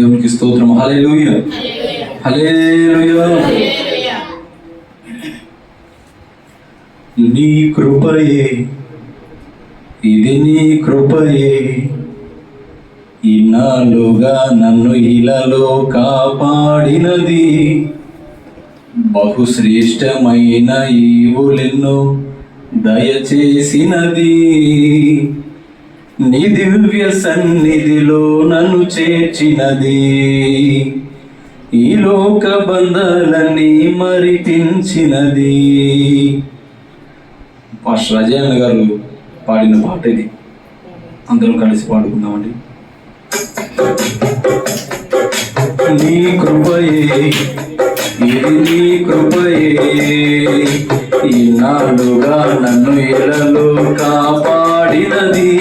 దేవునికి స్తోత్రం. హల్లెలూయా, హల్లెలూయా. నీ కృపయే, ఇది నీ కృపయే, ఇన్నాళ్ళుగా నన్ను ఇలాలో కాపాడినది. బహుశ్రేష్టమైన ఈవులెన్నో దయచేసినది. నీ దివ్య సన్నిధిలో నన్ను చేర్చినది. ఈ లోక బంధాలన్నీ మరిపించినది. పాస్టర్ రాజయ్య గారు పాడిన పాట ఇది. అందరం కలిసి పాడుకుందామండి. నీ కృపయే, ఇది నీ కృపయే, ఈనాడుగా నన్ను ఇలాలో కాపాడినది.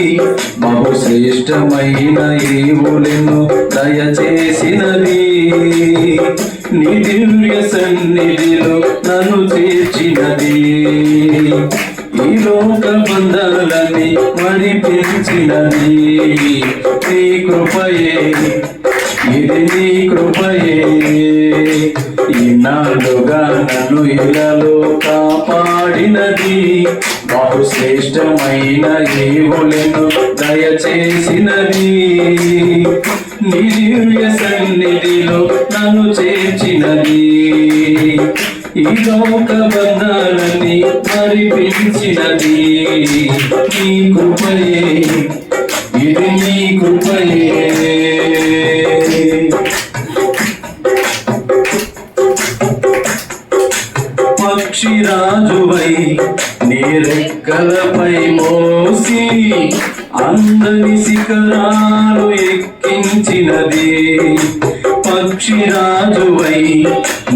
బహుశ్రేష్టమైన ఈవులెన్నో దయచేసినది. నీ దివ్య సన్నిధిలో నన్ను చేర్చినది. ఈ లోక బంధాలని మరిపించినది. నీ కృపయే, ఇది నీ కృపయే, ఈనాడుగా నన్ను ఇలాలో కాపాడినది. బహుశ్రేష్టమైన ఈవులెన్నో దయచేసినది. నీ దివ్య సన్నిధిలో నన్ను చేర్చినది. ఈ లోక బంధాలని మరిపించినది. నీ కృపయే, ఇది నీ కృపయే. పక్షిరాజువై నీ రెక్కలపై మోసి అందని శిఖరాలు ఎక్కించినది. పక్షిరాజువై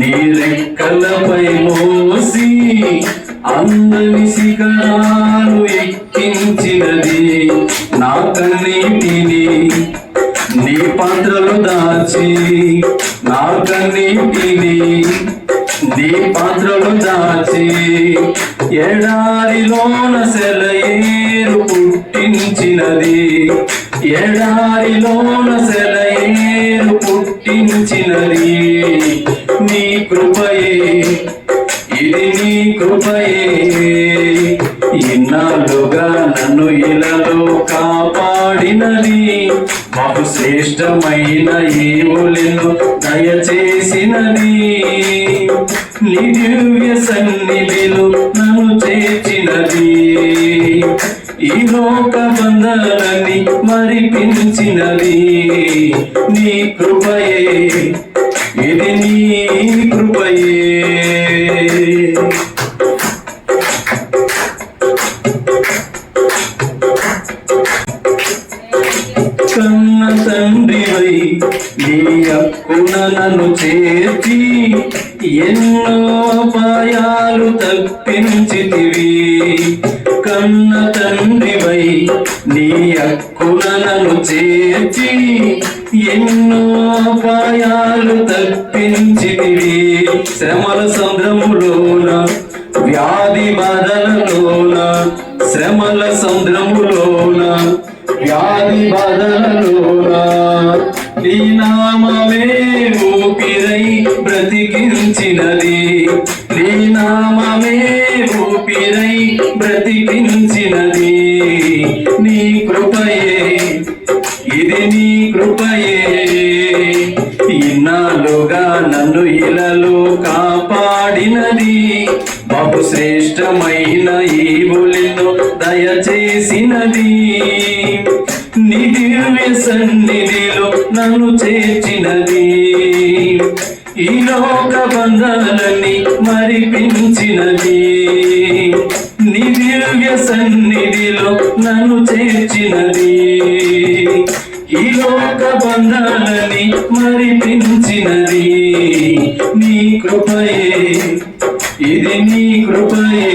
నీ రెక్కలపై మోసి అందని శిఖరాలు ఎక్కించినది. నా కన్నీటిని నీ పాత్రలు దాచి, నా కన్నీటిని నీ పాత్రలు దాచి, ఎడారిలోన సెలయేరు పుట్టించినది. ఎడారిలోన సెలయేరు పుట్టించినది. నీ కృపయే, ఇది నీ కృపయే, ఇన్నాళ్ళుగా నన్ను ఇలాలో కాపాడినది. బహుశ్రేష్టమైన ఈవులెన్నో దయచేసినది. నీ దివ్య సన్నిధిలో నన్ను చేర్చినది. ఈ లోక బంధాలని మరిపించినది. నీ కృపయే, ఇది నీ కృపయే. కన్న తండ్రివై నీ హక్కున నన్ను చేర్చి, ఎన్నో అపాయాలు తప్పించితివి. కన్న తండ్రివై నీ హక్కున నన్ను చేర్చి, ఎన్నో అపాయాలు తప్పించితివి. శ్రమల సంద్రములోన, వ్యాధి బాధలలోన, శ్రమల సంద్రములోన, వ్యాధి బాధలలోన, నీ నామమే ఊపిరై బ్రతికించినది. నీ నామమే ఊపిరై బ్రతికించినది. నీ కృపయే, ఇది నీ కృపయే, ఇన్నాళ్ళుగా నన్ను ఇలాలో కాపాడినది. బహుశ్రేష్టమైన ఈవులెన్నో దయచేసినది. నీ దివ్య సన్నిధిలో నన్ను చేర్చినది. ఈ లోక బంధాలని మరిపించినది. నీ దివ్య సన్నిధిలో నన్ను చేర్చినది. ఈ లోక బంధాలని మరిపించినది. నీ కృపయే, ఇది నీ కృపయే.